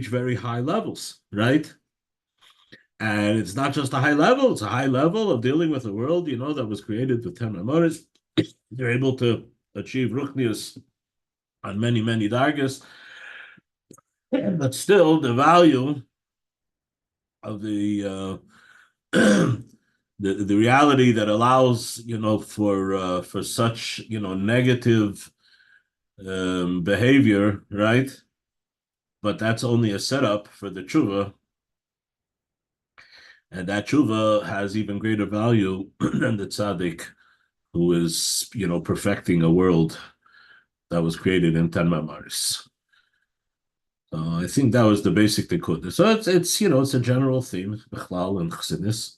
reach very high levels, right? And it's not just a high level, it's a high level of dealing with a world, that was created with 10 memories. They're able to achieve ruchnius on many, many dargas. But still, the value of the the reality that allows, for such, negative behavior, right? But that's only a setup for the tshuva. And that tshuva has even greater value than the tzaddik, who is, perfecting a world that was created in 10 memories. I think that was the basic tikkun. So it's a general theme, Bechlal and Chassidus.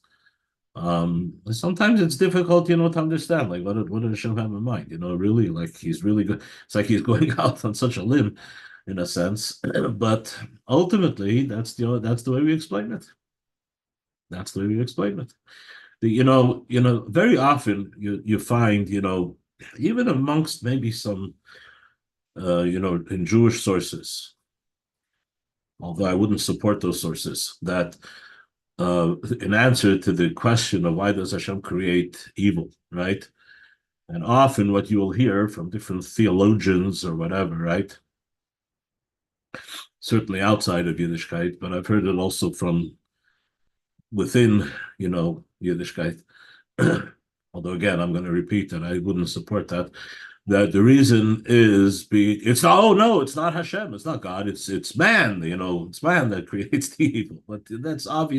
Sometimes it's difficult, to understand, like what did Hashem have in mind? Really, like he's really good. It's like he's going out on such a limb, in a sense. But ultimately, that's the way we explain it. That's the way we explain it. Very often you find, even amongst maybe some, in Jewish sources, although I wouldn't support those sources, that in answer to the question of why does Hashem create evil, right? And often what you will hear from different theologians or whatever, right? Certainly outside of Yiddishkeit, but I've heard it also from within, Yiddishkeit. Although again, I'm going to repeat that I wouldn't support that. That the reason is it's not Hashem, it's not God, it's man, it's man that creates the evil. But that's not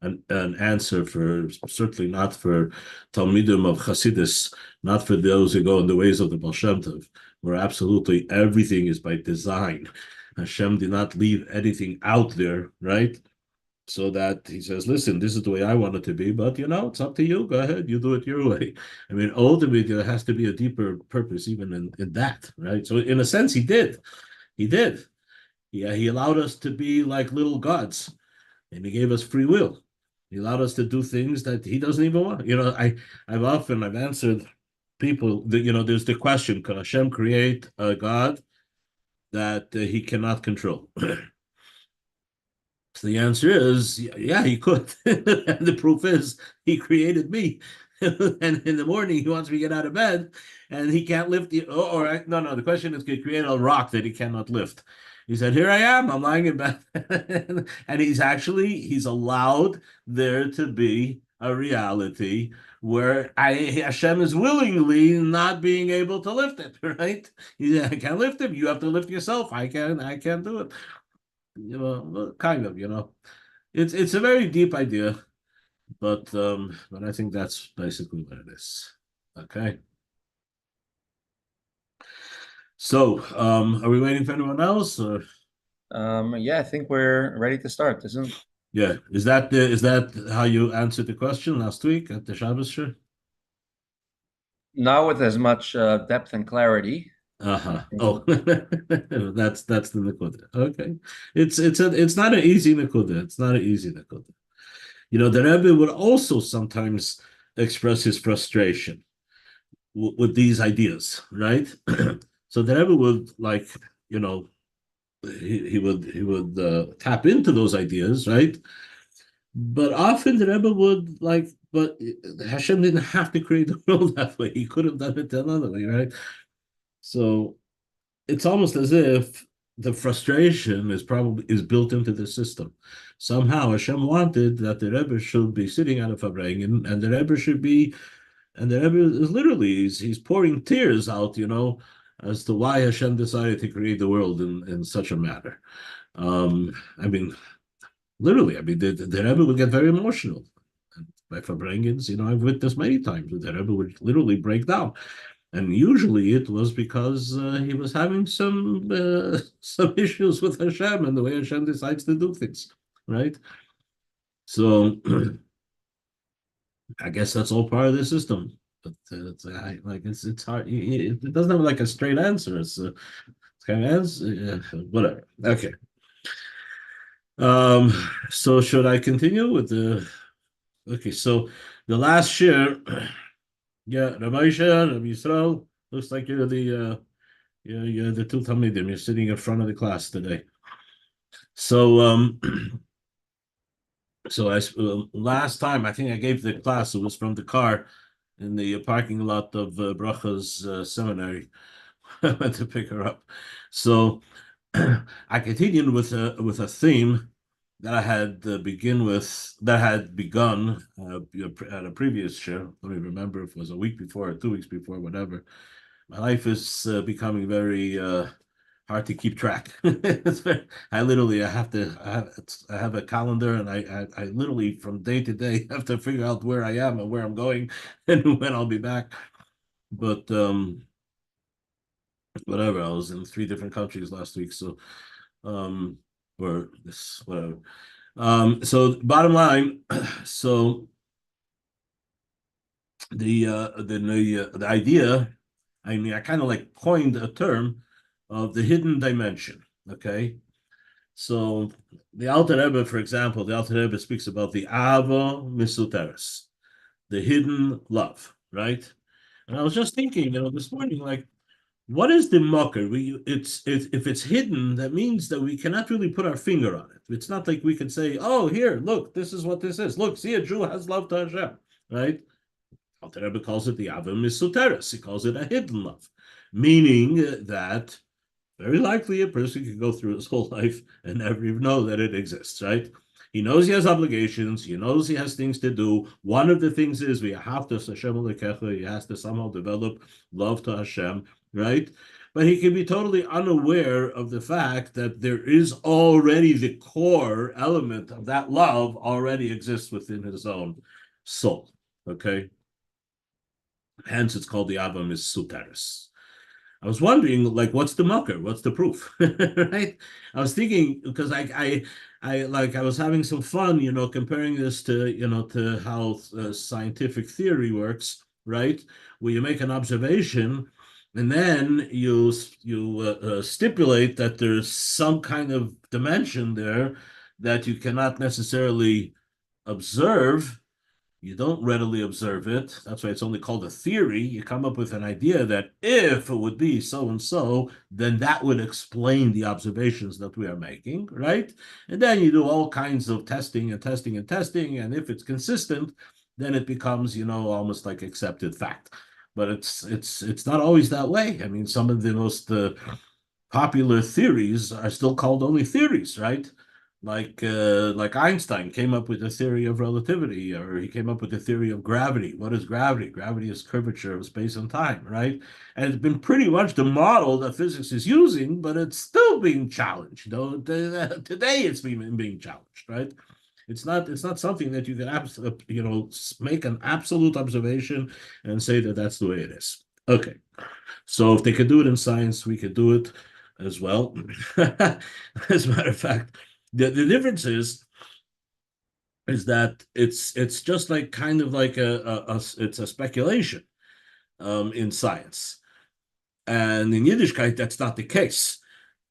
an answer for, certainly not for Talmidim of Hasidus, not for those who go in the ways of the Baal Shem Tov, where absolutely everything is by design. Hashem did not leave anything out there, right? So that he says, listen, this is the way I want it to be, but it's up to you. Go ahead, you do it your way. I mean, ultimately, there has to be a deeper purpose even in that, right? So in a sense, he did. Yeah, he allowed us to be like little gods, and he gave us free will. He allowed us to do things that he doesn't even want. I've answered people that, there's the question, can Hashem create a God that he cannot control? So the answer is, yeah, he could. And the proof is, he created me. And in the morning, he wants me to get out of bed, and he can't lift the. No. The question is, can he create a rock that he cannot lift? He said, "Here I am. I'm lying in bed," and he's allowed there to be a reality where Hashem is willingly not being able to lift it. Right? I can't lift him. You have to lift yourself. I can't do it. Kind of, it's a very deep idea, but I think that's basically what it is. Okay. So, are we waiting for anyone else? Or? Yeah, I think we're ready to start, isn't it? Yeah. Is that how you answered the question last week at the Shabbos Shir? Not with as much depth and clarity. Uh-huh. Oh, that's the Nakuda. Okay. It's not an easy Nakuda. It's not an easy Nakuda. The Rebbe would also sometimes express his frustration with these ideas, right? So the Rebbe would he would tap into those ideas, right? But often the Rebbe would but Hashem didn't have to create the world that way. He could have done it another way, right? So it's almost as if the frustration is built into the system. Somehow Hashem wanted that the Rebbe should be sitting at a Farbrengen, and the Rebbe is literally he's pouring tears out, as to why Hashem decided to create the world in such a manner. I mean, literally, the Rebbe would get very emotional. And by Farbrengens, I've witnessed many times that the Rebbe would literally break down. And usually it was because he was having some issues with Hashem and the way Hashem decides to do things, right? So I guess that's all part of the system. But it's hard. It doesn't have like a straight answer. It's kind of answer, whatever. Okay. So should I continue with the? Okay. So the last share. Yeah, Rabbi Yisrael, looks like you're the two Talmidim. You're sitting in front of the class today. So so last time I think I gave the class. It was from the car in the parking lot of Bracha's seminary. I went to pick her up. So I continued with a theme that I had begun at a previous show. Let me remember if it was a week before or 2 weeks before, whatever. My life is becoming very hard to keep track. I literally I have a calendar, and I literally from day to day have to figure out where I am and where I'm going and when I'll be back. But whatever, I was in 3 different countries last week, so or this whatever. So bottom line, so the idea, I mean, I kind of like coined a term of the hidden dimension. Okay, so the Alter Rebbe, for example, the Alter Rebbe speaks about the Ava Misuteres, the hidden love, right? And I was just thinking, this morning, like, what is the mocker? It's if it's hidden, that means that we cannot really put our finger on it. It's not like we can say, "Oh, here, look, this is what this is. Look, see, a Jew has love to Hashem," right? Alter Rebbe calls it the Ava Misuteres. He calls it a hidden love, meaning that very likely a person could go through his whole life and never even know that it exists, right? He knows he has obligations. He knows he has things to do. One of the things is we have to Hashem Alekecha. He has to somehow develop love to Hashem, right? But he can be totally unaware of the fact that there is already the core element of that love already exists within his own soul, okay? Hence, it's called the Ava Misuteres. I was wondering, like, what's the mucker? What's the proof? Right? I was thinking because I was having some fun, comparing this to how scientific theory works, right? Where you make an observation, and then you stipulate that there's some kind of dimension there that you cannot necessarily observe. You don't readily observe it. That's why it's only called a theory. You come up with an idea that if it would be so and so, then that would explain the observations that we are making, right? And then you do all kinds of testing and testing and testing. And if it's consistent, then it becomes, almost like accepted fact. But it's not always that way. I mean, some of the most popular theories are still called only theories, right? Like Einstein came up with the theory of relativity, or he came up with the theory of gravity. What is gravity? Gravity is curvature of space and time, right? And it's been pretty much the model that physics is using, but it's still being challenged. Today it's being challenged, right? It's not something that you can make an absolute observation and say that that's the way it is. Okay, so if they could do it in science, we could do it as well. As a matter of fact, the difference is that it's just like kind of like it's a speculation in science, and in Yiddishkeit that's not the case.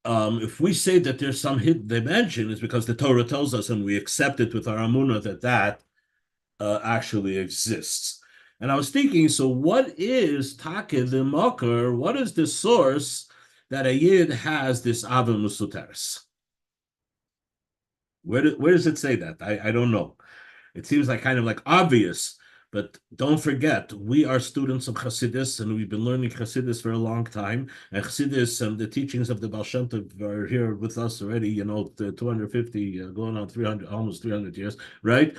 If we say that there's some hidden dimension, it's because the Torah tells us, and we accept it with our amunah that actually exists. And I was thinking, so what is Take the Makar? What is the source that a Yid has this Ava Musuteres? Where does it say that? I don't know. It seems like kind of like obvious, but don't forget, we are students of Chassidus, and we've been learning Chassidus for a long time. And Chassidus and the teachings of the Baal Shem Tov are here with us already, the 250, going on 300, almost 300 years, right?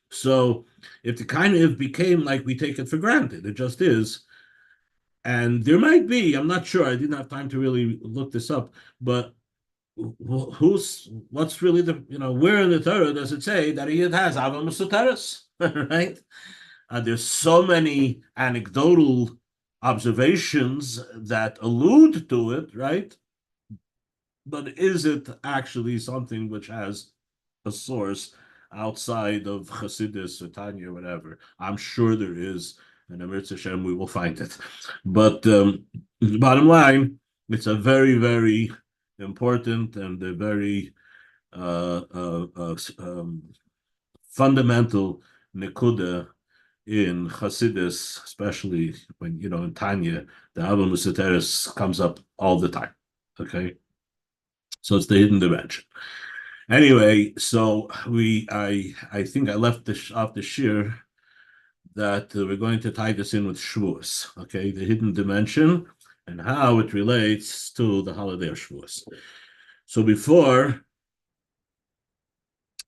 So if it kind of became like we take it for granted, it just is. And there might be, I'm not sure, I didn't have time to really look this up, but what's really where in the Torah does it say that he has Ava Mesuteres, right? There's so many anecdotal observations that allude to it, right? But is it actually something which has a source outside of Chassidus or Tanya or whatever? I'm sure there is, and Amir Hashem, we will find it. But bottom line, it's a very, very important and a very fundamental nekuda in Chassidus, especially when in Tanya, the Ava Musateris comes up all the time. Okay, so it's the hidden dimension, Anyway, so I think I left this off the shiur that we're going to tie this in with Shavuos, okay, the hidden dimension and how it relates to the holiday of Shavuos. So before,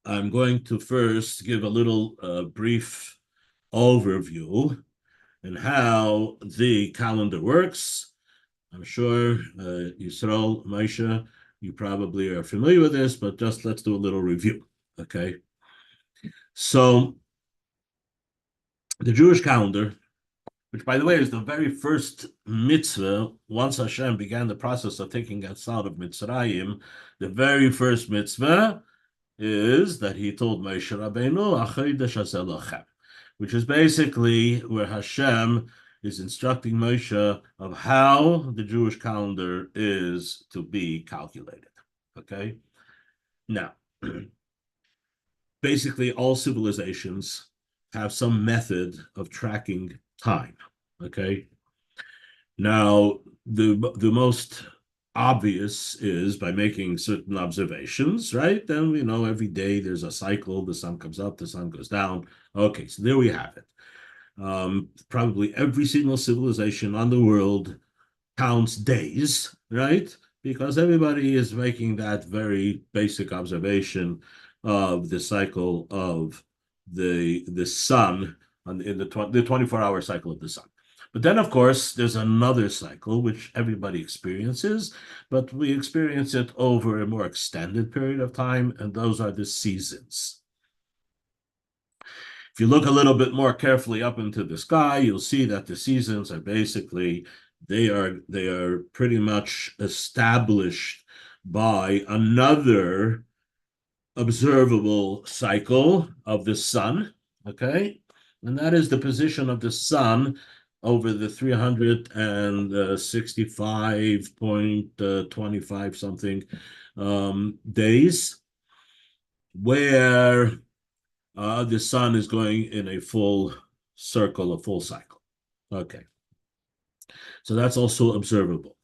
I'm going to first give a little brief overview and how the calendar works. I'm sure Yisrael, Moshe, you probably are familiar with this, but just let's do a little review, okay? So the Jewish calendar, which by the way is the very first mitzvah, once Hashem began the process of taking us out of Mitzrayim, the very first mitzvah is that he told Moshe Rabbeinu, "Achodesh hazeh lachem," which is basically where Hashem is instructing Moshe of how the Jewish calendar is to be calculated. Okay? Now, basically all civilizations have some method of tracking time. Okay? Now, the most obvious is by making certain observations, right? Then we know every day there's a cycle, the sun comes up, the sun goes down. Okay, so there we have it. Probably every single civilization on the world counts days, right? Because everybody is making that very basic observation of the cycle of the sun in the 24-hour cycle of the sun. But then, of course, there's another cycle which everybody experiences, but we experience it over a more extended period of time, and those are the seasons. If you look a little bit more carefully up into the sky, you'll see that the seasons are basically, they are pretty much established by another observable cycle of the sun, okay? And that is the position of the sun over the 365.25 something days, where the sun is going in a full circle, a full cycle. Okay. So that's also observable.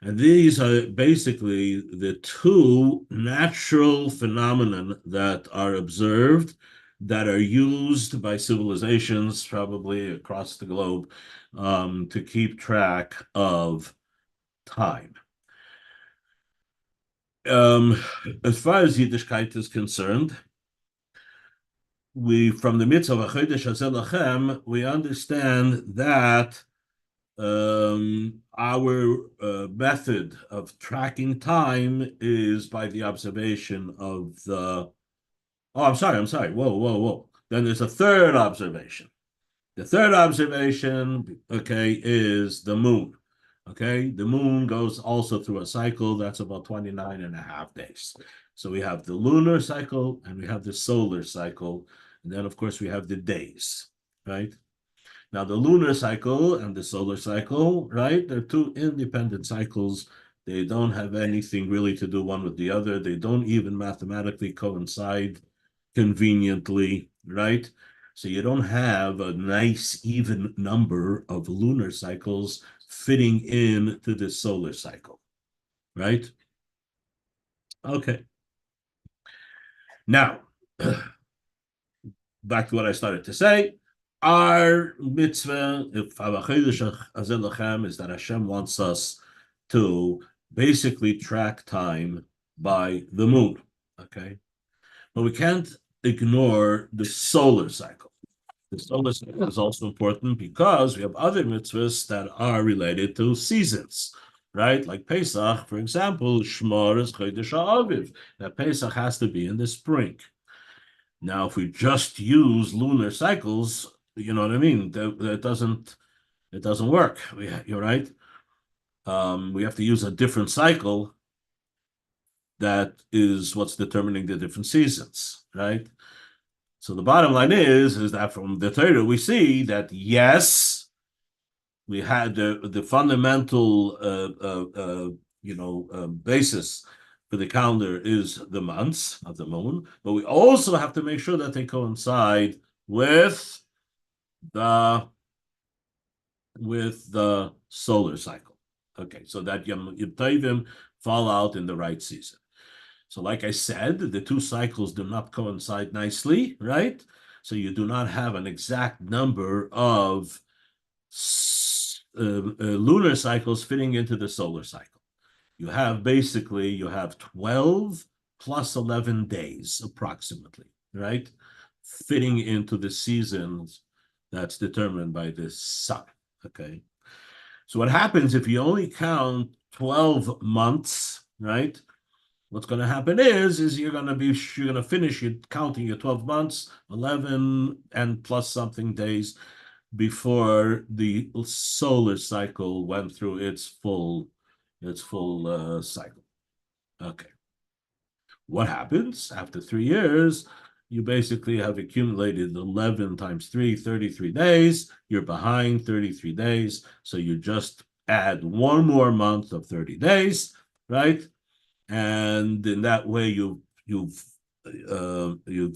And these are basically the two natural phenomena that are observed, that are used by civilizations probably across the globe to keep track of time. As far as Yiddishkeit is concerned, from the mitzvah of Achodesh hazeh lachem, we understand that our method of tracking time is by the observation of the. Oh, I'm sorry. Whoa. Then there's a third observation. The third observation, okay, is the moon. Okay, the moon goes also through a cycle that's about 29 and a half days. So we have the lunar cycle and we have the solar cycle. And then, of course, we have the days, right? Now, the lunar cycle and the solar cycle, right? They're two independent cycles. They don't have anything really to do one with the other. They don't even mathematically coincide conveniently, right? So you don't have a nice even number of lunar cycles fitting into the solar cycle, right? Okay. Now, back to what I started to say. Our mitzvah, is that Hashem wants us to basically track time by the moon, okay? But we can't ignore the solar cycle. The solar cycle is also important because we have other mitzvahs that are related to seasons, right? Like Pesach, for example, Shmor is Chodesh HaAviv. That Pesach has to be in the spring. Now, if we just use lunar cycles, you know what I mean? That doesn't work. You're right. We have to use a different cycle. That is what's determining the different seasons, right? So the bottom line is that from the Torah we see that yes, we had the fundamental basis for the calendar is the months of the moon, but we also have to make sure that they coincide with the solar cycle. Okay, so that Yom Tovim fall out in the right season. So like I said, the two cycles do not coincide nicely, right? So you do not have an exact number of lunar cycles fitting into the solar cycle. You have 12 plus 11 days approximately, right? Fitting into the seasons that's determined by the sun, okay? So what happens if you only count 12 months, right? What's going to happen is you're going to finish counting your 12 months, 11 and plus something days before the solar cycle went through its full cycle. Okay. What happens after 3 years? You basically have accumulated 11 times 3, 33 days. You're behind 33 days. So you just add one more month of 30 days, right? And in that way, you've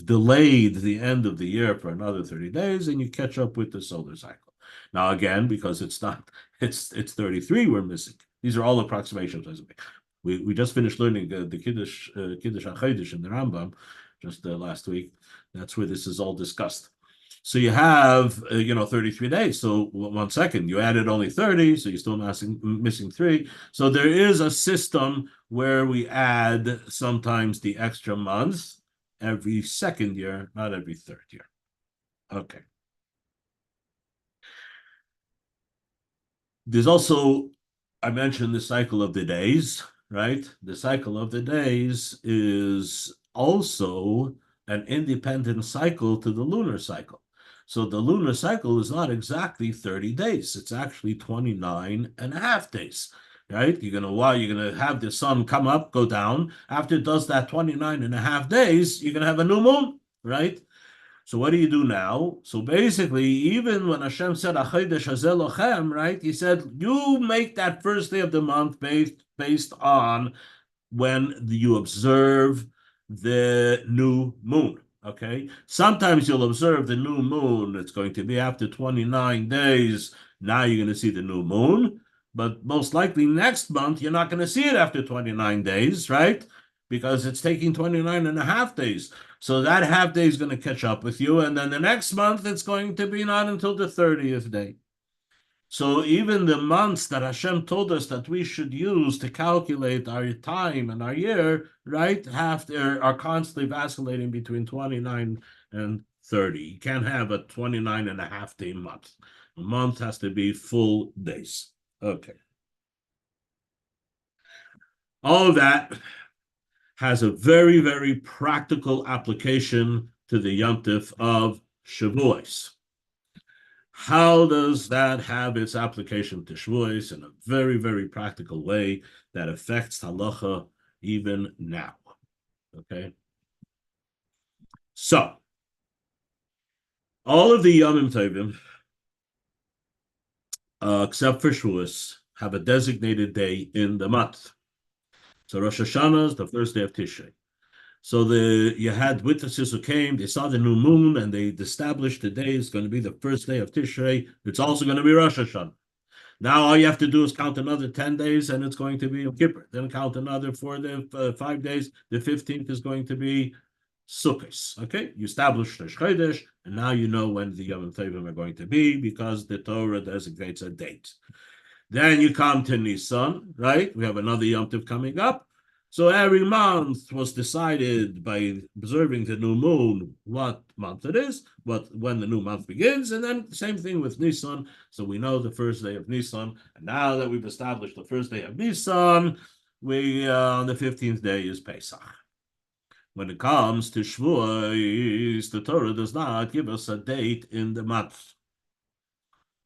delayed the end of the year for another 30 days, and you catch up with the solar cycle. Now, again, because it's 33 we're missing. These are all approximations. We just finished learning the Kiddush HaChodesh in the Rambam just last week. That's where this is all discussed. So you have 33 days. So 1 second, you added only 30, so you're still missing 3. So there is a system where we add sometimes the extra month every second year, not every third year. Okay. There's also, I mentioned the cycle of the days, right? The cycle of the days is also an independent cycle to the lunar cycle. So the lunar cycle is not exactly 30 days. It's actually 29 and a half days, right? You're going to have the sun come up, go down. After it does that 29 and a half days, you're going to have a new moon, right? So what do you do now? So basically, even when Hashem said, right? He said, you make that first day of the month based on when you observe the new moon. Okay. Sometimes you'll observe the new moon. It's going to be after 29 days. Now you're going to see the new moon. But most likely next month, you're not going to see it after 29 days, right? Because it's taking 29 and a half days. So that half day is going to catch up with you. And then the next month, it's going to be not until the 30th day. So even the months that Hashem told us that we should use to calculate our time and our year, right, are constantly vacillating between 29 and 30. You can't have a 29 and a half day month. A month has to be full days. Okay. All of that has a very, very practical application to the Yom Tov of Shavuos. How does that have its application to Shavuos in a very, very practical way that affects halacha even now? Okay. So, all of the Yomim Tovim, except for Shavuos, have a designated day in the month. So Rosh Hashanah is the first day of Tishrei. So you had witnesses who came, they saw the new moon, and they established the day is going to be the first day of Tishrei. It's also going to be Rosh Hashanah. Now all you have to do is count another 10 days, and it's going to be Yom Kippur. Then count another 5 days. The 15th is going to be Sukkot. Okay, you established the Chodesh, and now you know when the Yom Tovim are going to be because the Torah designates a date. Then you come to Nisan, right? We have another Yom Tov coming up. So every month was decided by observing the new moon, what month it is, when the new month begins, and then same thing with Nisan. So we know the first day of Nisan, and now that we've established the first day of Nisan, on the 15th day is Pesach. When it comes to Shavuos, the Torah does not give us a date in the month.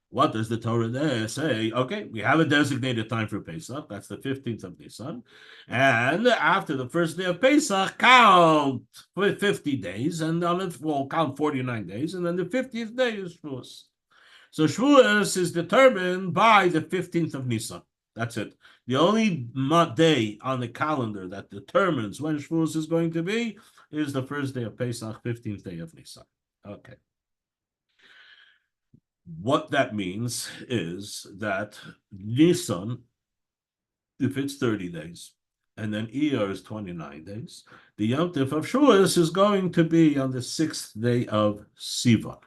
What does the Torah there say? Okay, we have a designated time for Pesach. That's the 15th of Nisan. And after the first day of Pesach, count for 50 days. And on it, we'll count 49 days. And then the 50th day is Shavuos. So Shavuos is determined by the 15th of Nisan. That's it. The only day on the calendar that determines when Shavuos is going to be is the first day of Pesach, 15th day of Nisan. Okay. What that means is that Nisan, if it's 30 days, and then Iyar is 29 days. The Yom Tov of Shavuos is going to be on the 6th day of Sivan.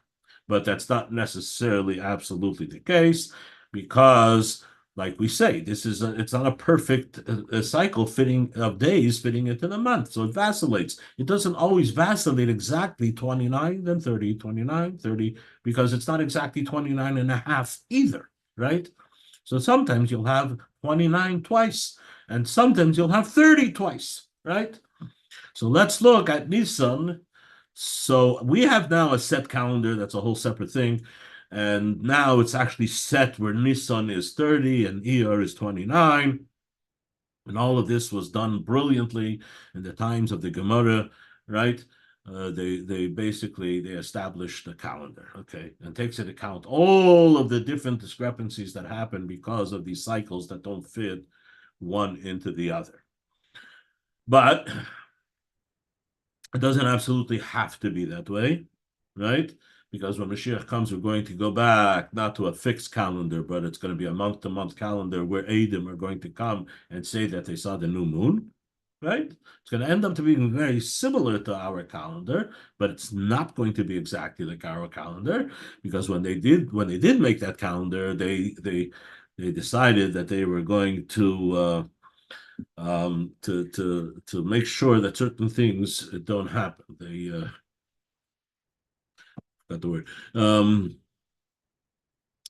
But that's not necessarily absolutely the case, because, like we say, it's not a perfect cycle fitting of days fitting into the month. So it vacillates. It doesn't always vacillate exactly 29, then 30, 29, 30, because it's not exactly 29 and a half either, right? So sometimes you'll have 29 twice, and sometimes you'll have 30 twice, right? So let's look at Nisan. So we have now a set calendar. That's a whole separate thing. And now it's actually set where Nisan is 30 and Iyar is 29. And all of this was done brilliantly in the times of the Gemara, right? They basically established a calendar, okay, and takes into account all of the different discrepancies that happen because of these cycles that don't fit one into the other. But it doesn't absolutely have to be that way, right? Because when Mashiach comes, we're going to go back not to a fixed calendar, but it's going to be a month-to-month calendar where Adam are going to come and say that they saw the new moon, right? It's going to end up to being very similar to our calendar, but it's not going to be exactly like our calendar, because when they did make that calendar, they decided that they were going to make sure that certain things don't happen. They got the word.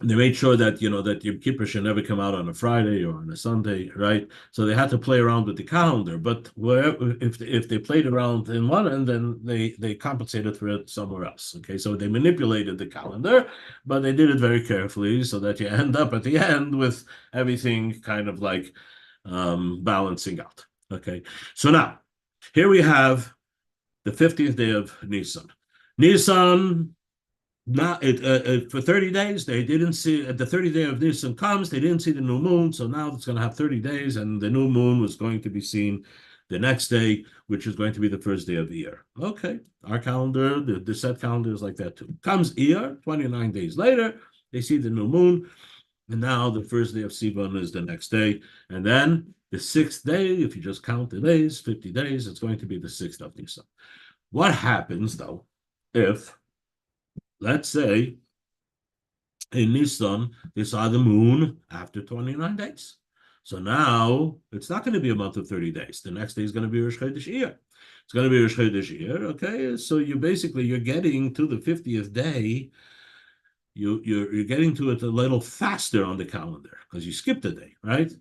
They made sure that that Yom Kippur should never come out on a Friday or on a Sunday, right? So they had to play around with the calendar. But if they played around in one end, then they compensated for it somewhere else. Okay, so they manipulated the calendar, but they did it very carefully so that you end up at the end with everything kind of like balancing out. Okay, so now here we have the 50th day of Nisan. Nisan, not for 30 days, they didn't see, at the 30th day of Nisan comes, they didn't see the new moon, so now it's going to have 30 days, and the new moon was going to be seen the next day, which is going to be the first day of the year. Okay, our calendar, the set calendar is like that too. Comes Iyar, 29 days later, they see the new moon, and now the first day of Sivan is the next day. And then the 6th day, if you just count the days, 50 days, it's going to be the 6th of Nisan. What happens, though, if, let's say, in Nisan, they saw the moon after 29 days? So now it's not going to be a month of 30 days. The next day is going to be Rosh Chodesh Iyar. It's going to be Rosh Chodesh Iyar, okay? So you're getting to the 50th day. You're getting to it a little faster on the calendar because you skipped a day, right?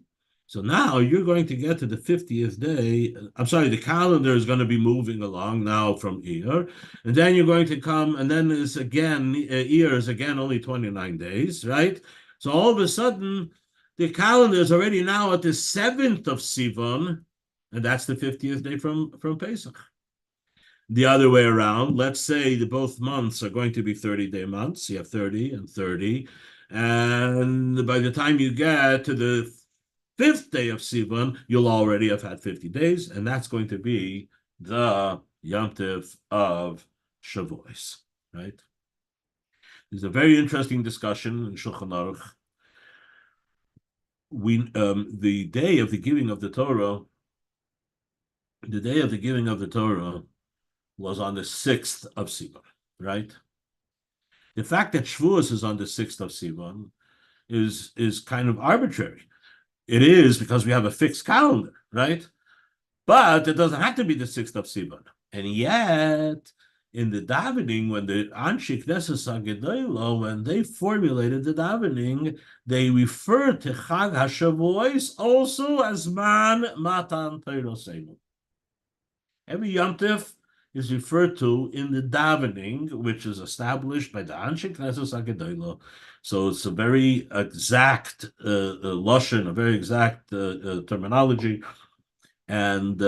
So now you're going to get to the 50th day. I'm sorry, the calendar is going to be moving along now from Iyar, and then you're going to come, and then is again Iyar is again only 29 days, right? So all of a sudden, the calendar is already now at the 7th of Sivan, and that's the 50th day from Pesach. The other way around, let's say both months are going to be 30-day months. You have 30 and 30. And by the time you get to the 5th day of Sivan, you'll already have had 50 days. And that's going to be the Yom Tov of Shavuos, right? There's a very interesting discussion in Shulchan Aruch. The day of the giving of the Torah, was on the 6th of Sivan, right? The fact that Shavuos is on the 6th of Sivan is kind of arbitrary. It is because we have a fixed calendar, right? But it doesn't have to be the 6th of Sivan. And yet, in the davening, when the Anshe Knesset HaGedolah, when they formulated the davening, they referred to Chag HaShavuos also as Man Matan Torosenu. Every Yom Tov is referred to in the davening, which is established by the Anshe Knesset HaGedolah. So it's a very exact lashon, a very exact terminology, and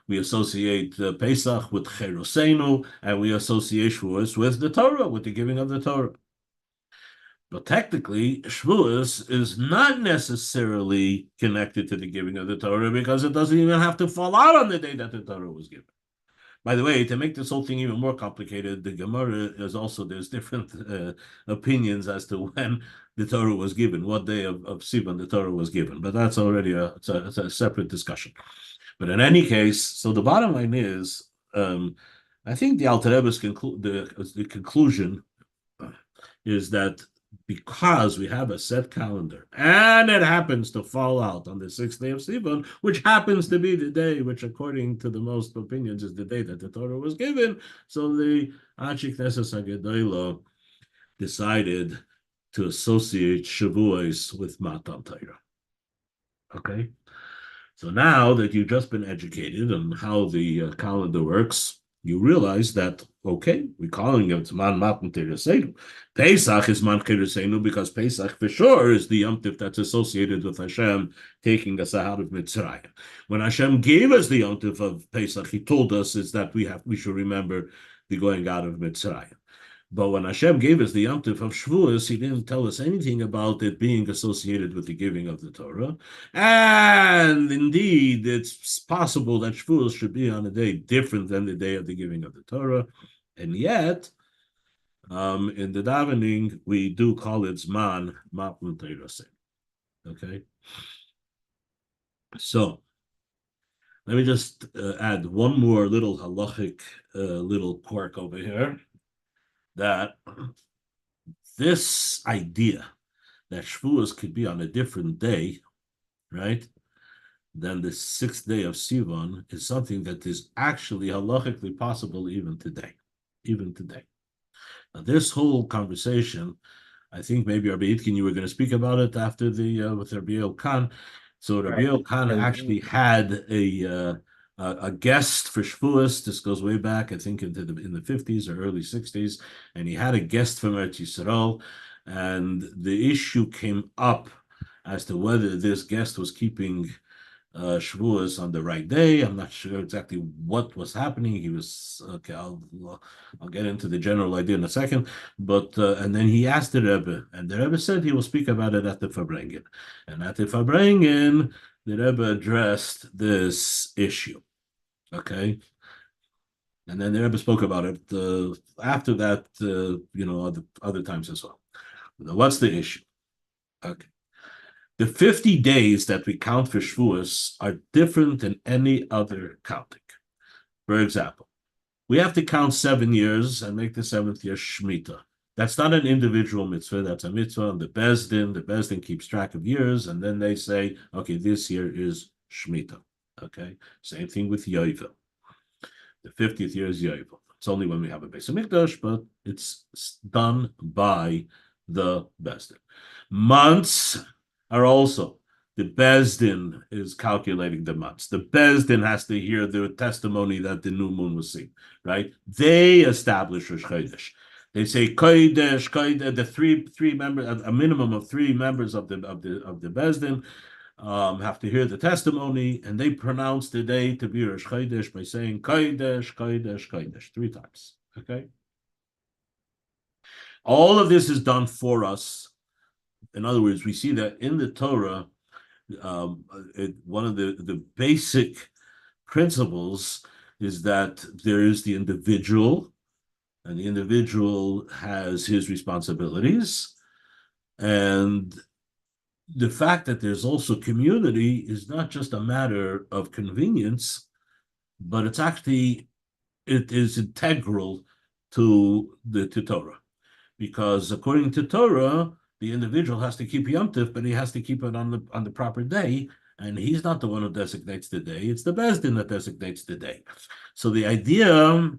we associate Pesach with Cherosenu, and we associate Shavuos with the Torah, with the giving of the Torah. But technically, Shavuos is not necessarily connected to the giving of the Torah because it doesn't even have to fall out on the day that the Torah was given. By the way, to make this whole thing even more complicated, the Gemara there's different opinions as to when the Torah was given, what day of Sivan the Torah was given. But that's already it's a separate discussion. But in any case, so the bottom line is, I think the Alter Rebbe's the conclusion is that because we have a set calendar and it happens to fall out on the sixth day of Sivan, which happens to be the day which, according to the most opinions, is the day that the Torah was given, so the Anshei Knesset HaGedolah decided to associate Shavuos with Matan Torah. Okay? So now that you've just been educated on how the calendar works, you realize that, okay, we're calling it Man Matan Tereseinu. Pesach is Man Tereseinu because Pesach for sure is the Yom Tov that's associated with Hashem taking us out of Mitzrayim. When Hashem gave us the Yom Tov of Pesach, He told us is that we should remember the going out of Mitzrayim. But when Hashem gave us the Yom Tov of Shavuos, He didn't tell us anything about it being associated with the giving of the Torah. And indeed, it's possible that Shavuos should be on a day different than the day of the giving of the Torah. And yet, in the davening, we do call it Zman Matan Torah. Okay? So, let me just add one more little halachic little quirk over here. That this idea that Shavuos could be on a different day, right, than the sixth day of Sivan is something that is actually halachically possible even today. Even today. Now, this whole conversation, I think maybe Rabbi Itkin, you were going to speak about it after the with Rabbi Elkan. So Rabbi Elkan actually had a guest for Shavuos. This goes way back, I think, in the 50s or early 60s, and he had a guest from Eretz Yisrael, and the issue came up as to whether this guest was keeping Shavuos on the right day. I'm not sure exactly what was happening. He was okay. I'll get into the general idea in a second. But and then he asked the Rebbe, and the Rebbe said he will speak about it at the Farbrengen. And at the Farbrengen, the Rebbe addressed this issue. Okay. And then the Rebbe spoke about it after that, other times as well. Now, what's the issue? Okay. The 50 days that we count for Shavuos are different than any other counting. For example, we have to count 7 years and make the 7th year Shemitah. That's not an individual mitzvah. That's a mitzvah on the Bezdin. The Bezdin keeps track of years, and then they say, okay, this year is Shemitah. Okay, same thing with Yovel. The 50th year is Yovel. It's only when we have a Beis Hamikdash, but it's done by the Bezdin. Months are also, the Bezdin is calculating the months. The Bezdin has to hear the testimony that the new moon was seen, right? They establish Rosh Chodesh. They say Kodesh, Kodesh. The three members, a minimum of 3 members of the Bezdin have to hear the testimony, and they pronounce the day to be Rosh Chodesh by saying Kodesh, Kodesh, Kodesh 3 times. Okay. All of this is done for us. In other words, we see that in the Torah, one of the basic principles is that there is the individual, and the individual has his responsibilities. And the fact that there's also community is not just a matter of convenience, but it is integral to the Torah. Because according to Torah, the individual has to keep Yom Tov, but he has to keep it on the proper day, and he's not the one who designates the day. It's the Bezdin that designates the day. So the idea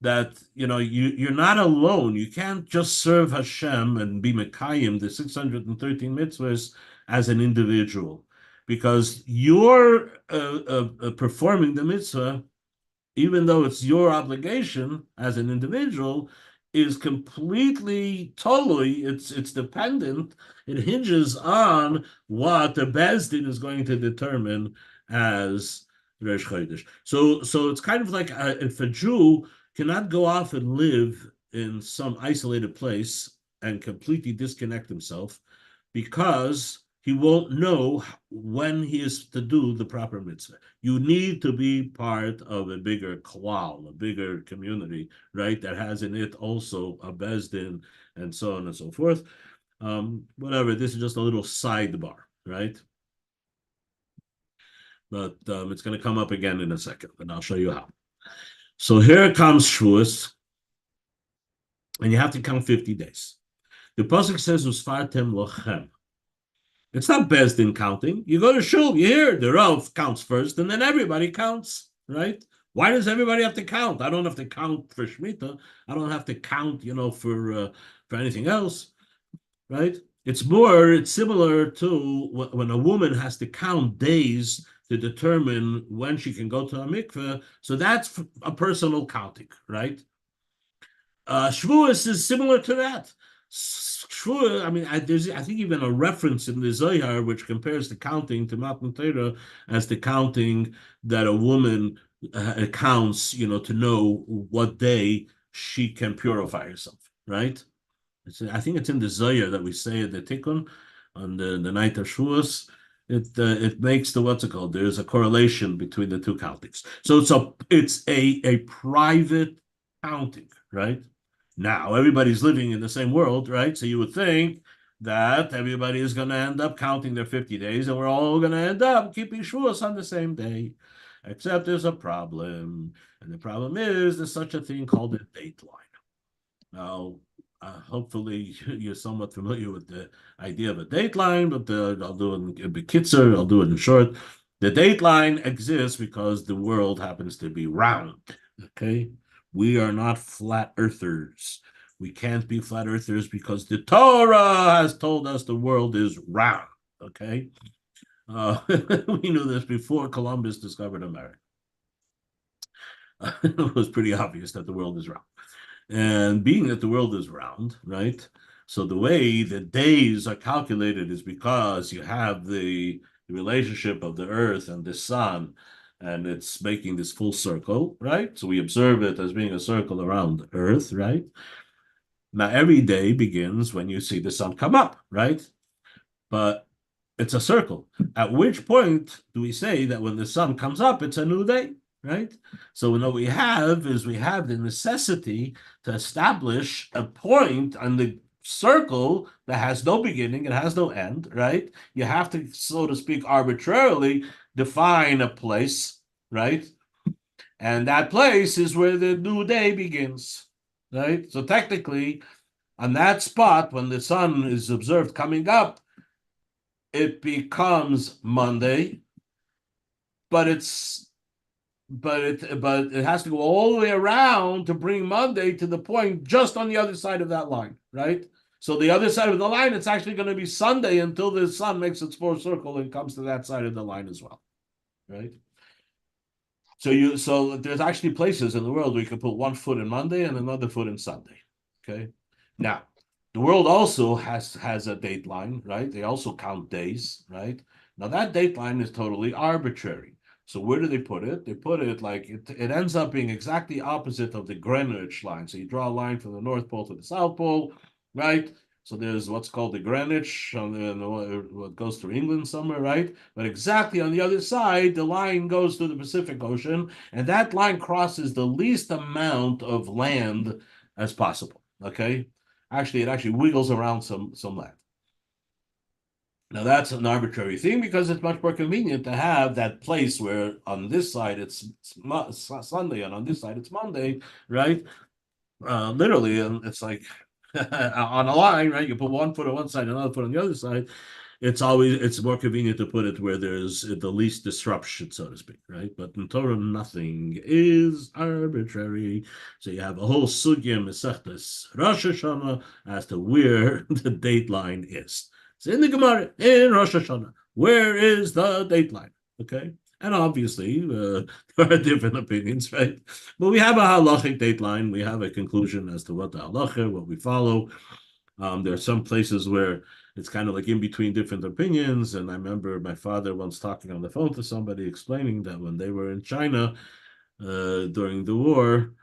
that you're not alone. You can't just serve Hashem and be Mekayim, the 613 mitzvahs, as an individual, because you're performing the mitzvah, even though it's your obligation as an individual, is completely totally, it's dependent, it hinges on what the Bezdin is going to determine as Rosh Chodesh. So it's kind of like if a Jew cannot go off and live in some isolated place and completely disconnect himself, because he won't know when he is to do the proper mitzvah. You need to be part of a bigger klal, a bigger community, right, that has in it also a Bezdin and so on and so forth. Whatever, this is just a little sidebar, right? but it's going to come up again in a second, and I'll show you how. So here comes Shavuos, and you have to count 50 days. The pasuk says, "Usfartem lochem." It's not best in counting. You go to shul, you hear the Rav counts first, and then everybody counts, right? Why does everybody have to count? I don't have to count for Shemitah. I don't have to count, for anything else, right? It's similar to when a woman has to count days to determine when she can go to a mikveh. So that's a personal counting, right? Shavuos is similar to that. Shavuos, I mean, there's I think even a reference in the Zohar which compares the counting to Matan Torah as the counting that a woman counts, to know what day she can purify herself, right? I think it's in the Zohar that we say at the Tikkun on the night of Shavuos. It makes what's it called? There's a correlation between the two countings. So it's a private counting, right? Now everybody's living in the same world, right? So you would think that everybody is going to end up counting their 50 days, and we're all going to end up keeping Shavuos on the same day. Except there's a problem, and the problem is there's such a thing called a dateline. Now, hopefully you're somewhat familiar with the idea of a dateline, but I'll do it in bekitzer, I'll do it in short. The dateline exists because the world happens to be round, okay? We are not flat earthers. We can't be flat earthers because the Torah has told us the world is round, okay? We knew this before Columbus discovered America. It was pretty obvious that the world is round. And being that the world is round, right? So the way the days are calculated is because you have the relationship of the earth and the sun, and it's making this full circle, right? So we observe it as being a circle around earth, right? Now every day begins when you see the sun come up, right? But it's a circle. At which point do we say that when the sun comes up, it's a new day? Right? So what we have is we have the necessity to establish a point on the circle that has no beginning, it has no end, right? You have to, so to speak, arbitrarily define a place, right? And that place is where the new day begins, right? So technically, on that spot, when the sun is observed coming up, it becomes Monday, but it has to go all the way around to bring Monday to the point just on the other side of that line, right? So the other side of the line, it's actually going to be Sunday until the sun makes its full circle and comes to that side of the line as well, right? So there's actually places in the world where you can put one foot in Monday and another foot in Sunday, okay? Now, the world also has a date line, right? They also count days, right? Now that date line is totally arbitrary. So where do they put it? They put it like it ends up being exactly opposite of the Greenwich line. So you draw a line from the North Pole to the South Pole, right? So there's what's called the Greenwich, what goes through England somewhere, right? But exactly on the other side, the line goes to the Pacific Ocean, and that line crosses the least amount of land as possible, okay? Actually, it actually wiggles around some land. Now that's an arbitrary thing because it's much more convenient to have that place where on this side it's Sunday and on this side it's Monday, right? Literally, and it's like on a line, right? You put one foot on one side, another foot on the other side. It's more convenient to put it where there's the least disruption, so to speak, right? But in Torah, nothing is arbitrary. So you have a whole sugya mesechtes Rosh Hashanah as to where the date line is. It's in the Gemara in Rosh Hashanah. Where is the date line? Okay. And obviously, there are different opinions, right? But we have a halachic date line. We have a conclusion as to what the halacha, what we follow. There are some places where it's kind of like in between different opinions. And I remember my father once talking on the phone to somebody explaining that when they were in China during the war,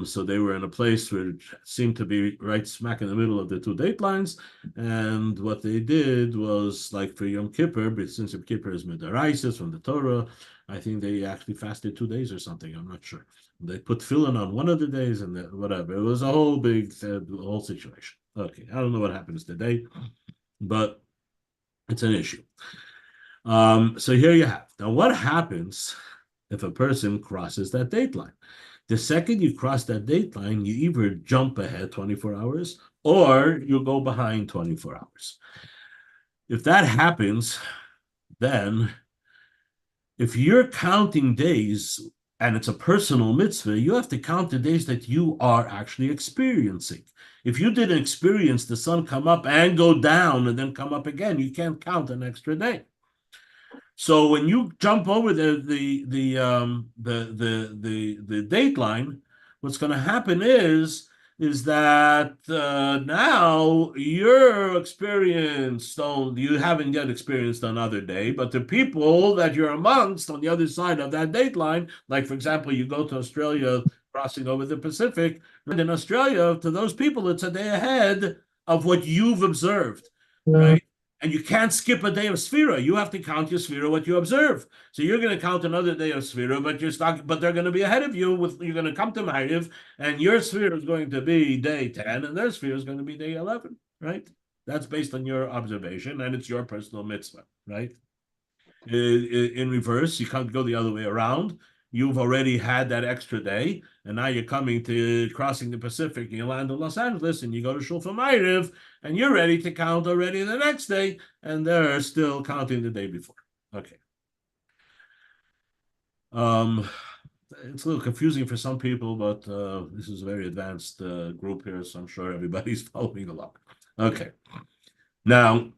so they were in a place where it seemed to be right smack in the middle of the two date lines. And what they did was like for Yom Kippur, but since Yom Kippur is Midaraisa from the Torah, I think they actually fasted 2 days or something. I'm not sure. They put tefillin on one of the days and whatever. It was a whole big whole situation. Okay, I don't know what happens today, but it's an issue. So here you have. Now, what happens if a person crosses that date line? The second you cross that date line, you either jump ahead 24 hours or you go behind 24 hours. If that happens, then if you're counting days and it's a personal mitzvah, you have to count the days that you are actually experiencing. If you didn't experience the sun come up and go down and then come up again, you can't count an extra day. So when you jump over the date line, what's going to happen is that now you're experienced on, you haven't yet experienced another day, but the people that you're amongst on the other side of that date line, like for example, you go to Australia crossing over the Pacific, and in Australia, to those people, it's a day ahead of what you've observed, right? And you can't skip a day of Sphira. You have to count your Sphira, what you observe. So you're going to count another day of Sphira, but you're stuck, but they're going to be ahead of you. You're going to come to Ma'ariv, and your Sphira is going to be day 10, and their Sphira is going to be day 11, right? That's based on your observation, and it's your personal mitzvah, right? In reverse, you can't go the other way around. You've already had that extra day, and now you're coming to crossing the Pacific, and you land in Los Angeles, and you go to Shul for Ma'ariv, and you're ready to count already the next day, and they're still counting the day before. Okay. It's a little confusing for some people, but this is a very advanced group here, so I'm sure everybody's following along. Okay. Now,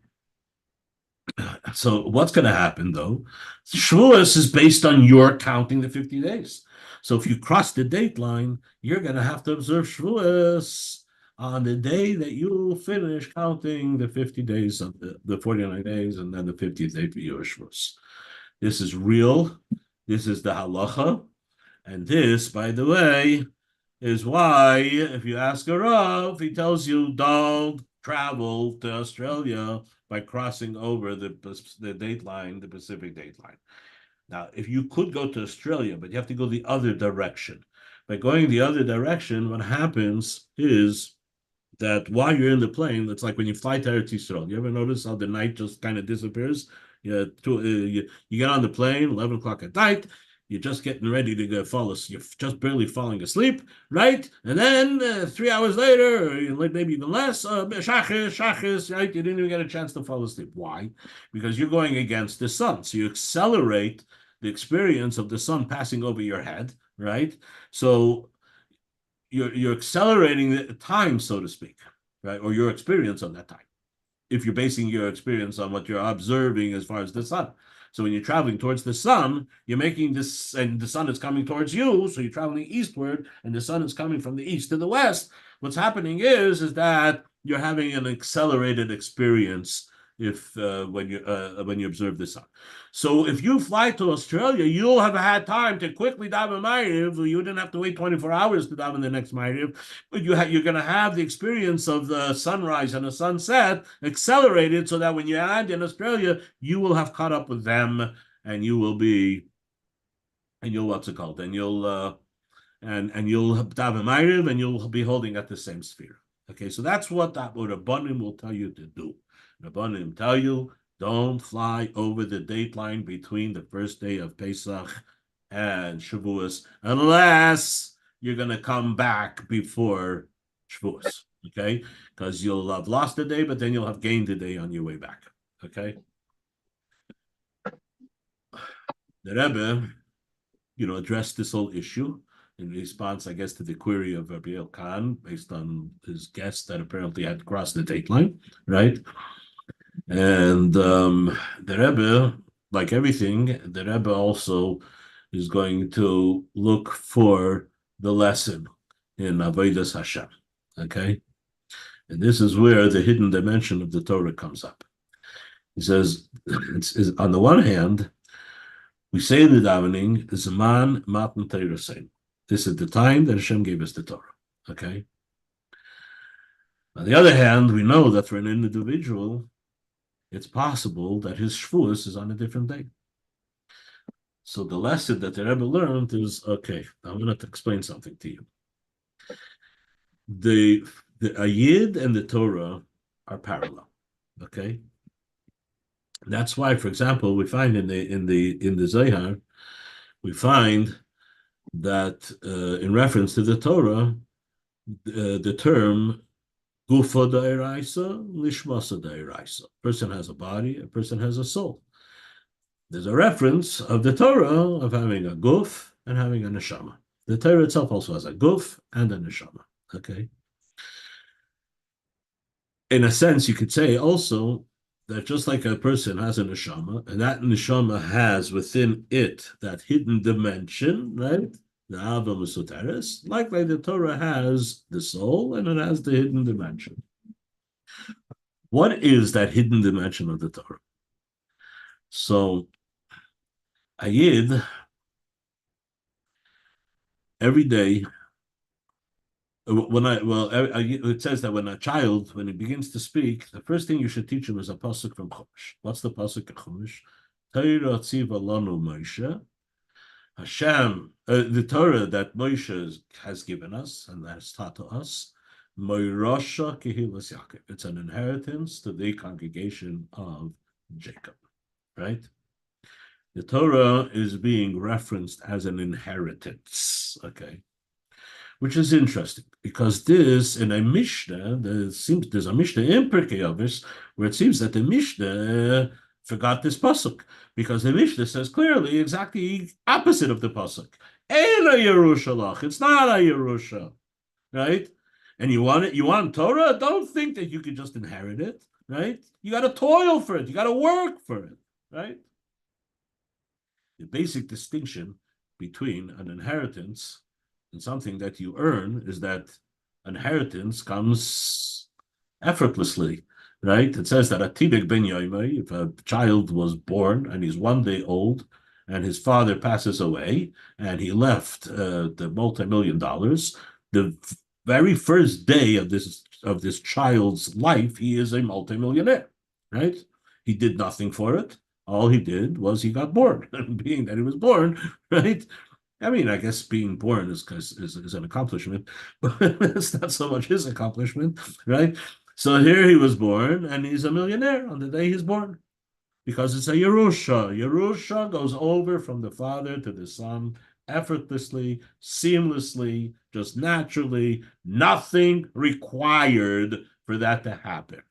so what's going to happen though? Shavuos is based on your counting the 50 days. So if you cross the date line, you're going to have to observe Shavuos on the day that you finish counting the 50 days of the 49 days and then the 50th day for your Shavuos. This is real. This is the halacha. And this, by the way, is why if you ask a Rav, he tells you don't travel to Australia by crossing over the date line, the Pacific date line. Now, if you could go to Australia, but you have to go the other direction. By going the other direction, what happens is that while you're in the plane, it's like when you fly to Eretz Yisrael. You ever notice how the night just kind of disappears? You get on the plane, 11 o'clock at night, you're just getting ready to go fall asleep. You're just barely falling asleep, right? And then 3 hours later, or maybe even less, shachis, right? You didn't even get a chance to fall asleep. Why? Because you're going against the sun. So you accelerate the experience of the sun passing over your head, right? So you're accelerating the time, so to speak, right? Or your experience on that time. If you're basing your experience on what you're observing as far as the sun. So when you're traveling towards the sun, you're making this, and the sun is coming towards you, so you're traveling eastward, and the sun is coming from the east to the west. What's happening is that you're having an accelerated experience if when you observe the sun. So if you fly to Australia, you'll have had time to quickly daven Ma'ariv. You didn't have to wait 24 hours to daven the next Ma'ariv, but you're going to have the experience of the sunrise and the sunset accelerated so that when you land in Australia, you will have caught up with them, and you will be, and you'll, what's it called? And you'll you'll daven Ma'ariv, and you'll be holding at the same sphere. Okay, so that's what Rabbanim will tell you to do. Rabbanim tell you, don't fly over the date line between the first day of Pesach and Shavuos unless you're going to come back before Shavuos, okay? Because you'll have lost a day, but then you'll have gained a day on your way back, okay? The Rebbe, addressed this whole issue in response, I guess, to the query of Rabbi Khan based on his guess that apparently had crossed the date line, right? And the Rebbe, like everything, the Rebbe also is going to look for the lesson in Avodas Hashem, okay? And this is where the hidden dimension of the Torah comes up. He says, it's on the one hand, we say in the davening, Zaman Matan Torah. This is the time that Hashem gave us the Torah, okay? On the other hand, we know that for an individual, it's possible that his Shavuos is on a different day. So the lesson that the Rebbe learned is, okay, I'm going to explain something to you. The Ayid and the Torah are parallel, okay? That's why, for example, we find in the Zohar, we find that in reference to the Torah, the term gufa da'iraisa, lishmasa da'iraisa. A person has a body, a person has a soul. There's a reference of the Torah of having a guf and having a neshama. The Torah itself also has a guf and a neshama. Okay. In a sense, you could say also that just like a person has a neshama, and that neshama has within it that hidden dimension, right? The Ava Mesoteres, likely the Torah has the soul and it has the hidden dimension. What is that hidden dimension of the Torah? So, a Yid, every day, it says that when a child, when he begins to speak, the first thing you should teach him is a pasuk from Chumash. What's the pasuk in Chumash? Torah tziva lanu Moshe. Hashem, the Torah that Moshe has given us and that has taught to us, Moirasha Kehilas Yaakov. It's an inheritance to the congregation of Jacob, right? The Torah is being referenced as an inheritance, okay? Which is interesting because this in a Mishnah, there's a Mishnah in Pirkei Avos where it seems that the Mishnah forgot this pasuk because the Mishnah says clearly exactly opposite of the pasuk. Ein a Yerushalach. It's not a Yerusha, right? And you want Torah? Don't think that you can just inherit it, right? You got to toil for it. You got to work for it, right? The basic distinction between an inheritance and something that you earn is that inheritance comes effortlessly, right? It says that a Tibik ben Yoimai, if a child was born and he's 1 day old and his father passes away and he left the multi-million-dollars, the very first day of this child's life, he is a multimillionaire, right? He did nothing for it. All he did was he got born. And being that he was born, right? I mean, I guess being born is an accomplishment, but it's not so much his accomplishment, right? So here he was born, and he's a millionaire on the day he's born, because it's a Yerusha. Yerusha goes over from the father to the son effortlessly, seamlessly, just naturally, nothing required for that to happen.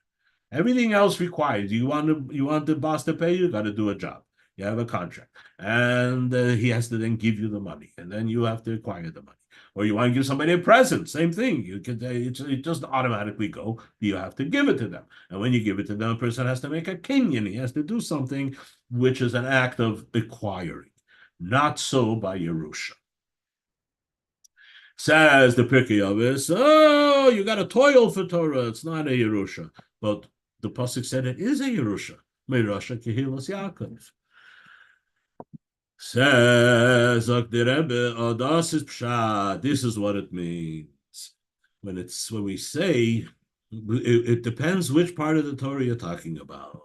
Everything else required. You want the boss to pay you, got to do a job. You have a contract, and he has to then give you the money, and then you have to acquire the money. Or you want to give somebody a present, same thing. You can it doesn't automatically go. You have to give it to them, and when you give it to them, a person has to make a kinyan. He has to do something which is an act of acquiring. Not so by Yerusha. Says the Pirkei Avos, oh, you got to toil for Torah. It's not a Yerusha, but the pasuk said it is a Yerusha. Meirasha Kehilas Yaakov. Says the Rebbe, oh, das is pshat. This is what it means. When we say it depends which part of the Torah you're talking about.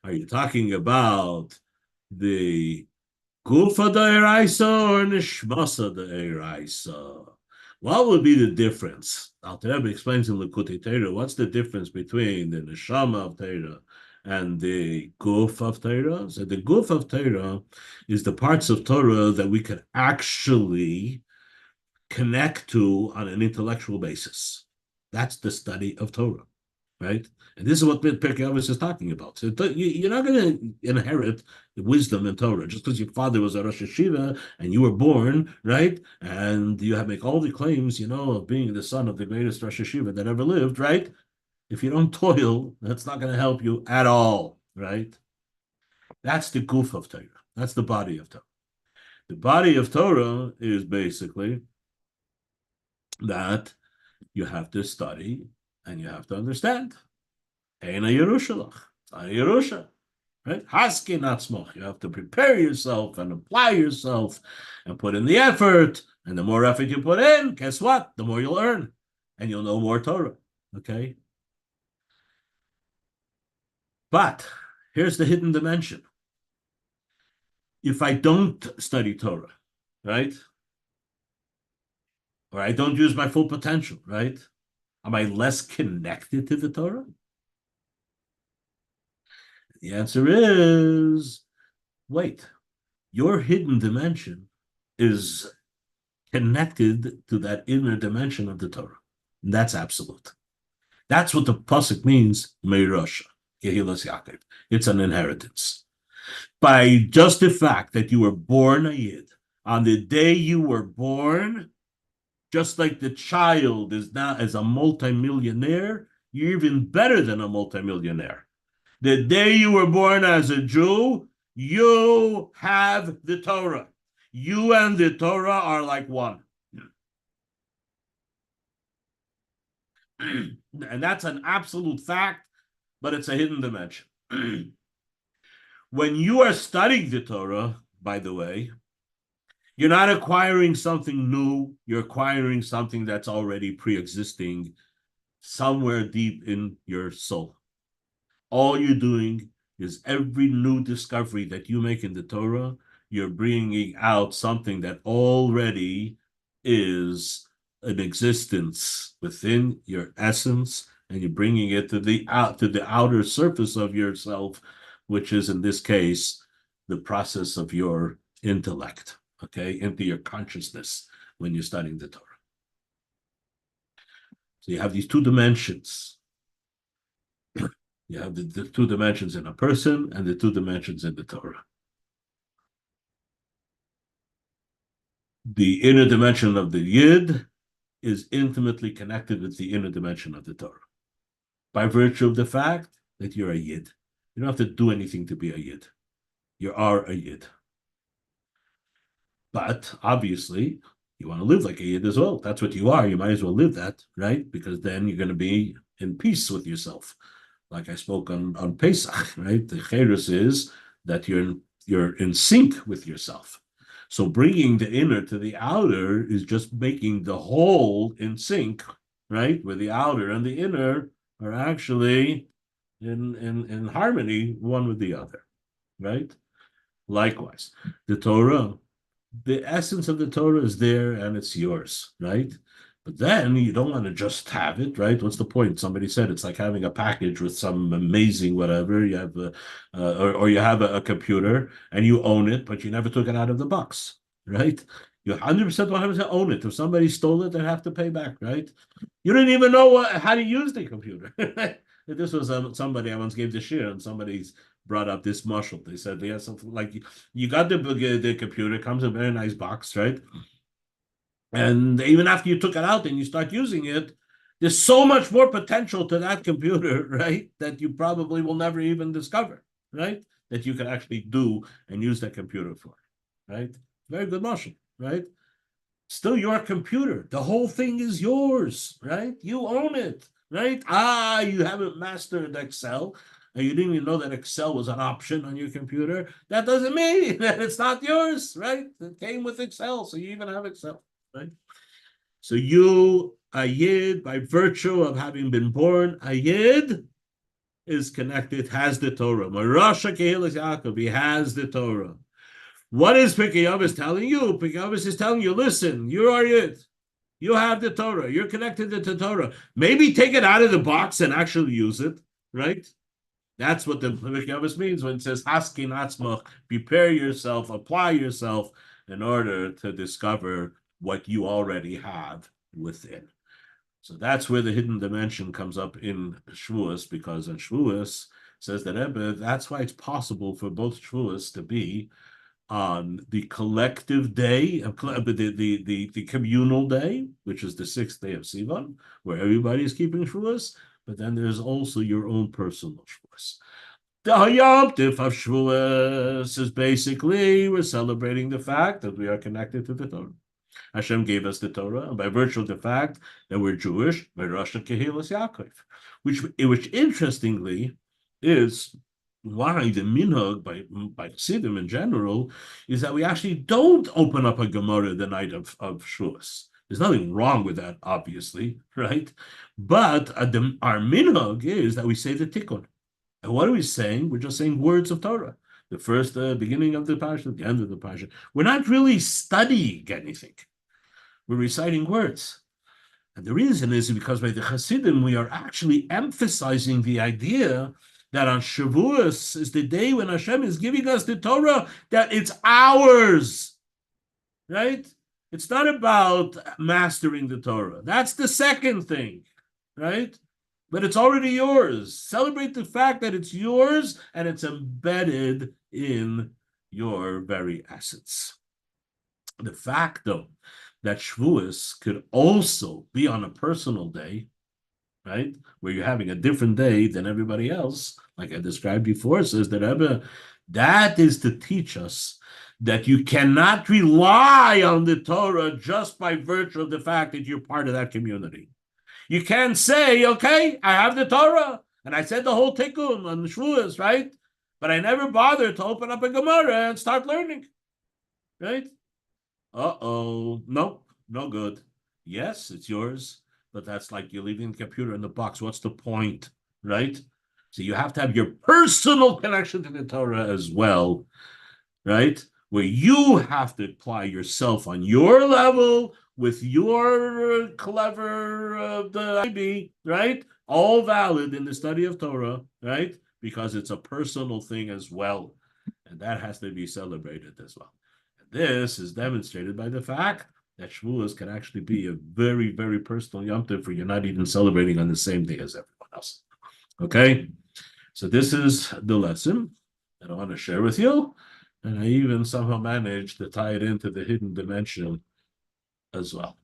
Are you talking about the Gufa da'iraisa or Nishmasa da'iraisa? What would be the difference? Alter Rebbe explains in Likutei Torah, what's the difference between the Neshama of Torah and the Guf of Torah? So the Guf of Torah is the parts of Torah that we can actually connect to on an intellectual basis. That's the study of Torah, right? And this is what Pirkei Avos is talking about. So you're not going to inherit wisdom in Torah just because your father was a Rosh Hashiva and you were born, right? And you have make all the claims, of being the son of the greatest Rosh Hashiva that ever lived, right? If you don't toil, that's not going to help you at all, right? That's the guf of Torah. That's the body of Torah. The body of Torah is basically that you have to study and you have to understand. Ein a Yerushalach. It's not a Yerusha. Right? Haskin atzmoch. You have to prepare yourself and apply yourself and put in the effort. And the more effort you put in, guess what? The more you'll earn. And you'll know more Torah. Okay? But here's the hidden dimension. If I don't study Torah, right? Or I don't use my full potential, right? Am I less connected to the Torah? The answer is, wait, your hidden dimension is connected to that inner dimension of the Torah. And that's absolute. That's what the pasuk means, Meirosha, Kehilas Yaakov. It's an inheritance. By just the fact that you were born a Yid, on the day you were born, just like the child is now as a multimillionaire, you're even better than a multimillionaire. The day you were born as a Jew, you have the Torah. You and the Torah are like one. And that's an absolute fact, but it's a hidden dimension. When you are studying the Torah, by the way, you're not acquiring something new, you're acquiring something that's already pre-existing somewhere deep in your soul. All you're doing is every new discovery that you make in the Torah, you're bringing out something that already is an existence within your essence, and you're bringing it to the outer surface of yourself, which is in this case the process of your intellect, okay, into your consciousness when you're studying the Torah. So you have these two dimensions. You have the two dimensions in a person and the two dimensions in the Torah. The inner dimension of the Yid is intimately connected with the inner dimension of the Torah by virtue of the fact that you're a Yid. You don't have to do anything to be a Yid. You are a Yid. But obviously, you want to live like a Yid as well. That's what you are. You might as well live that, right? Because then you're going to be in peace with yourself. Like I spoke on Pesach, right? The Cherus is that you're in sync with yourself. So bringing the inner to the outer is just making the whole in sync, right? Where the outer and the inner are actually in harmony one with the other, right? Likewise, the Torah, the essence of the Torah is there and it's yours, right? But then you don't want to just have it, right? What's the point? Somebody said it's like having a package with some amazing whatever. You have or you have a computer and you own it, but you never took it out of the box, right? You 100% 100% own it. If somebody stole it, they have to pay back, right? You didn't even know how to use the computer. This was somebody I once gave the shiur, and somebody's brought up this mushal. They said they have something like you got the computer, it comes in a very nice box, right? And even after you took it out and you start using it, there's so much more potential to that computer, right? That you probably will never even discover, right? That you can actually do and use that computer for, right? Very good motion, right? Still your computer. The whole thing is yours, right? You own it, right? You haven't mastered Excel, and you didn't even know that Excel was an option on your computer. That doesn't mean that it's not yours, right? It came with Excel, so you even have Excel, right? So you, a Yid, by virtue of having been born a Yid, is connected, has the Torah. Marasha Kehilas Yaakov, he has the Torah. What is Pirkei Avos telling you? Pirkei Avos is telling you, listen, you are Yid. You have the Torah. You're connected to the Torah. Maybe take it out of the box and actually use it, right? That's what the Pirkei Avos means when it says, Haskin Atzmach, prepare yourself, apply yourself in order to discover what you already have within. So that's where the hidden dimension comes up in Shavuos, because in Shavuos, says the Rebbe, that's why it's possible for both Shavuos to be on the collective day, the communal day, which is the 6th day of Sivan, where everybody is keeping Shavuos, but then there's also your own personal Shavuos. The Hayom Tif of Shavuos is basically, we're celebrating the fact that we are connected to the Torah. Hashem gave us the Torah, and by virtue of the fact that we're Jewish, Meirosha Kehilas Yaakov, which interestingly is why the minhag by Chassidim in general is that we actually don't open up a Gemara the night of Shavuos. There's nothing wrong with that, obviously, right? But our minhag is that we say the tikkun. And what are we saying? We're just saying words of Torah. The first beginning of the parsha, the end of the parsha. We're not really studying anything. We're reciting words. And the reason is because by the Chassidim, we are actually emphasizing the idea that on Shavuos is the day when Hashem is giving us the Torah, that it's ours, right? It's not about mastering the Torah. That's the second thing, right? But it's already yours. Celebrate the fact that it's yours and it's embedded in your very essence. The fact, though, that Shavuos could also be on a personal day, right, where you're having a different day than everybody else, like I described before, says the Rebbe, that is to teach us that you cannot rely on the Torah just by virtue of the fact that you're part of that community. You can't say, okay, I have the Torah, and I said the whole tikkun on the Shavuos, right? But I never bothered to open up a Gemara and start learning, right? Nope, no good. Yes, it's yours, but that's like you're leaving the computer in the box. What's the point, right? So you have to have your personal connection to the Torah as well, right? Where you have to apply yourself on your level with your clever right? All valid in the study of Torah, right? Because it's a personal thing as well. And that has to be celebrated as well. This is demonstrated by the fact that Shavuos can actually be a very, very personal Yom Tov, where you're not even celebrating on the same day as everyone else. Okay? So this is the lesson that I want to share with you. And I even somehow managed to tie it into the hidden dimension as well.